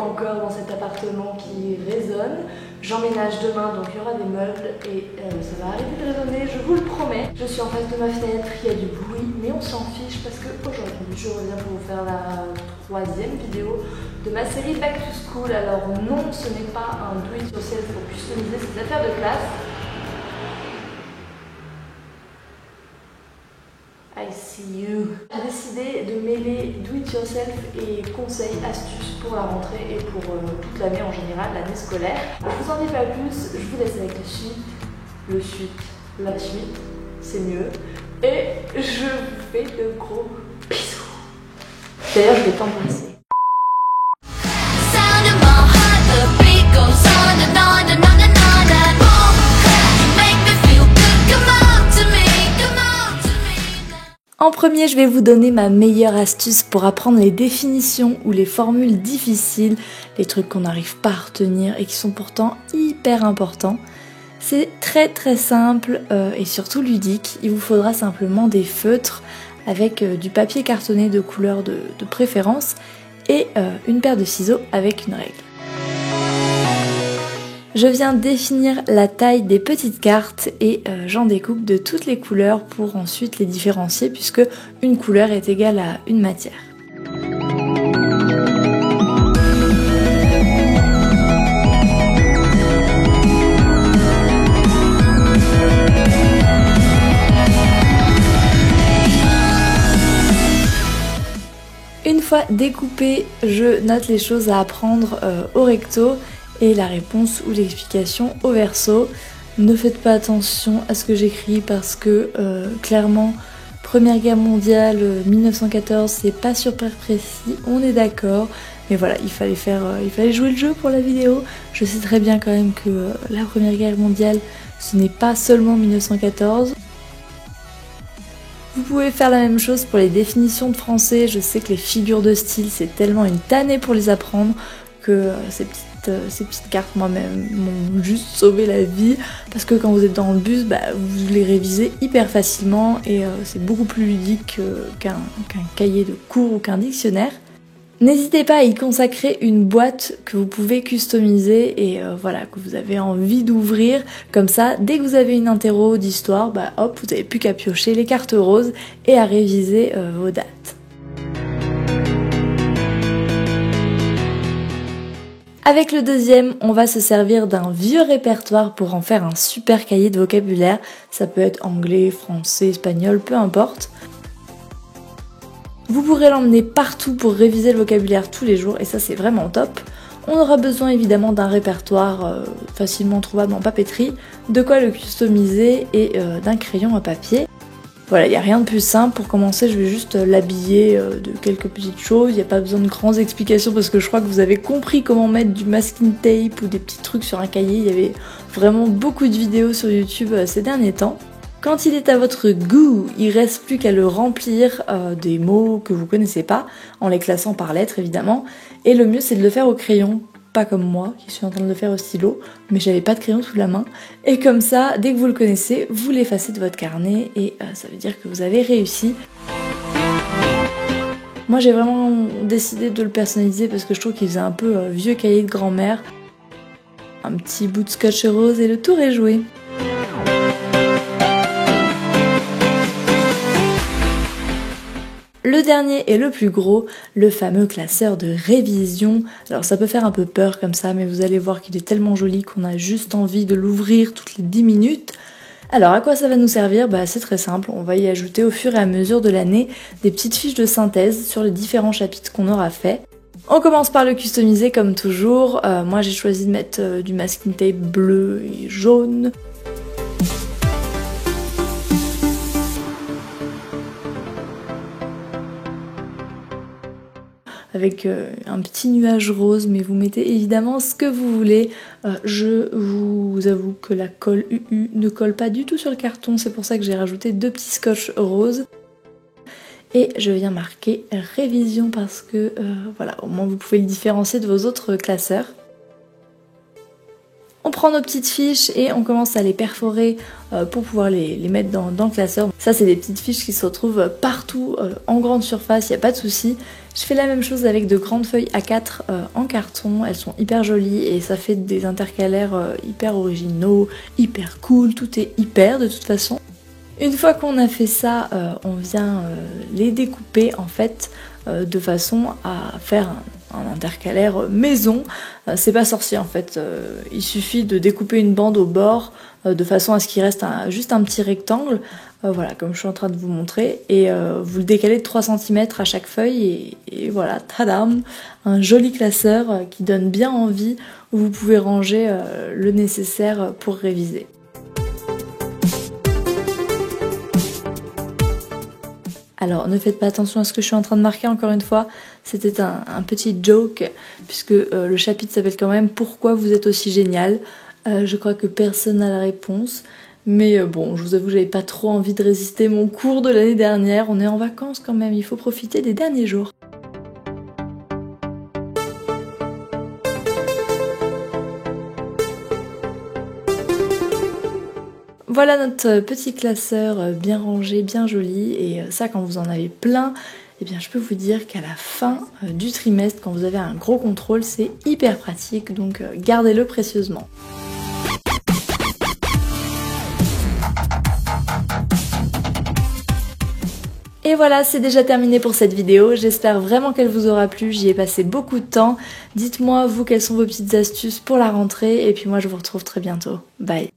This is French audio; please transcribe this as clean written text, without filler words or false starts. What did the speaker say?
encore dans cet appartement qui résonne. J'emménage demain, donc il y aura des meubles et ça va arrêter de résonner, je vous le promets. Je suis en face de ma fenêtre, il y a du bruit, mais on s'en fiche parce qu'aujourd'hui, je reviens pour vous faire la 3e vidéo de ma série Back to School. Alors non, ce n'est pas un do-it-yourself pour customiser ses affaires de classe. I see you. J'ai décidé de mêler do-it-yourself et conseils, astuces pour la rentrée et pour toute l'année en général, l'année scolaire. Je vous en dis pas plus, je vous laisse avec la suite, c'est mieux. Et je vous fais de gros bisous. D'ailleurs, je vais t'embrasser. En premier, je vais vous donner ma meilleure astuce pour apprendre les définitions ou les formules difficiles, les trucs qu'on n'arrive pas à retenir et qui sont pourtant hyper importants. C'est très simple et surtout ludique. Il vous faudra simplement des feutres avec du papier cartonné de couleur de préférence et une paire de ciseaux avec une règle. Je viens définir la taille des petites cartes et j'en découpe de toutes les couleurs pour ensuite les différencier puisque une couleur est égale à une matière. Une fois découpé, je note les choses à apprendre au recto et la réponse ou l'explication au verso. Ne faites pas attention à ce que j'écris parce que clairement, Première Guerre mondiale, 1914, c'est pas super précis, on est d'accord. Mais voilà, il fallait jouer le jeu pour la vidéo. Je sais très bien quand même que la Première Guerre mondiale, ce n'est pas seulement 1914. Vous pouvez faire la même chose pour les définitions de français. Je sais que les figures de style, c'est tellement une tannée pour les apprendre que ces petites cartes moi-même m'ont juste sauvé la vie parce que quand vous êtes dans le bus, vous les révisez hyper facilement et c'est beaucoup plus ludique qu'un cahier de cours ou qu'un dictionnaire. N'hésitez pas à y consacrer une boîte que vous pouvez customiser et que vous avez envie d'ouvrir. Comme ça, dès que vous avez une interro d'histoire, hop, vous n'avez plus qu'à piocher les cartes roses et à réviser vos dates. Avec le deuxième, on va se servir d'un vieux répertoire pour en faire un super cahier de vocabulaire. Ça peut être anglais, français, espagnol, peu importe. Vous pourrez l'emmener partout pour réviser le vocabulaire tous les jours et ça c'est vraiment top. On aura besoin évidemment d'un répertoire facilement trouvable en papeterie, de quoi le customiser et d'un crayon à papier. Voilà, il n'y a rien de plus simple. Pour commencer, je vais juste l'habiller de quelques petites choses. Il n'y a pas besoin de grandes explications parce que je crois que vous avez compris comment mettre du masking tape ou des petits trucs sur un cahier. Il y avait vraiment beaucoup de vidéos sur YouTube ces derniers temps. Quand il est à votre goût, il reste plus qu'à le remplir des mots que vous connaissez pas, en les classant par lettres évidemment. Et le mieux c'est de le faire au crayon, pas comme moi qui suis en train de le faire au stylo, mais j'avais pas de crayon sous la main. Et comme ça, dès que vous le connaissez, vous l'effacez de votre carnet et ça veut dire que vous avez réussi. Moi j'ai vraiment décidé de le personnaliser parce que je trouve qu'il faisait un peu vieux cahier de grand-mère. Un petit bout de scotch rose et le tour est joué. Le dernier et le plus gros, le fameux classeur de révision. Alors ça peut faire un peu peur comme ça, mais vous allez voir qu'il est tellement joli qu'on a juste envie de l'ouvrir toutes les 10 minutes. Alors à quoi ça va nous servir ? C'est très simple, on va y ajouter au fur et à mesure de l'année des petites fiches de synthèse sur les différents chapitres qu'on aura fait. On commence par le customiser comme toujours. Moi j'ai choisi de mettre du masking tape bleu et jaune. Avec un petit nuage rose, mais vous mettez évidemment ce que vous voulez. Je vous avoue que la colle UU ne colle pas du tout sur le carton, c'est pour ça que j'ai rajouté 2 petits scotch roses. Et je viens marquer révision parce que au moins vous pouvez le différencier de vos autres classeurs. On prend nos petites fiches et on commence à les perforer pour pouvoir les mettre dans le classeur. Ça, c'est des petites fiches qui se retrouvent partout en grande surface, il n'y a pas de souci. Je fais la même chose avec de grandes feuilles A4 en carton, elles sont hyper jolies et ça fait des intercalaires hyper originaux, hyper cool, tout est hyper de toute façon. Une fois qu'on a fait ça, on vient les découper en fait de façon à faire un intercalaire maison. C'est pas sorcier en fait, il suffit de découper une bande au bord de façon à ce qu'il reste juste un petit rectangle, voilà comme je suis en train de vous montrer, et vous le décalez de 3 cm à chaque feuille et voilà, tadam, un joli classeur qui donne bien envie où vous pouvez ranger le nécessaire pour réviser. Alors ne faites pas attention à ce que je suis en train de marquer encore une fois, c'était un petit joke puisque le chapitre s'appelle quand même Pourquoi vous êtes aussi génial. Je crois que personne n'a la réponse, mais bon, je vous avoue, j'avais pas trop envie de résister mon cours de l'année dernière, on est en vacances quand même, il faut profiter des derniers jours. Voilà notre petit classeur bien rangé, bien joli, et ça quand vous en avez plein, eh bien je peux vous dire qu'à la fin du trimestre, quand vous avez un gros contrôle, c'est hyper pratique, donc gardez-le précieusement. Et voilà, c'est déjà terminé pour cette vidéo, j'espère vraiment qu'elle vous aura plu, j'y ai passé beaucoup de temps. Dites-moi vous quelles sont vos petites astuces pour la rentrée, et puis moi je vous retrouve très bientôt. Bye!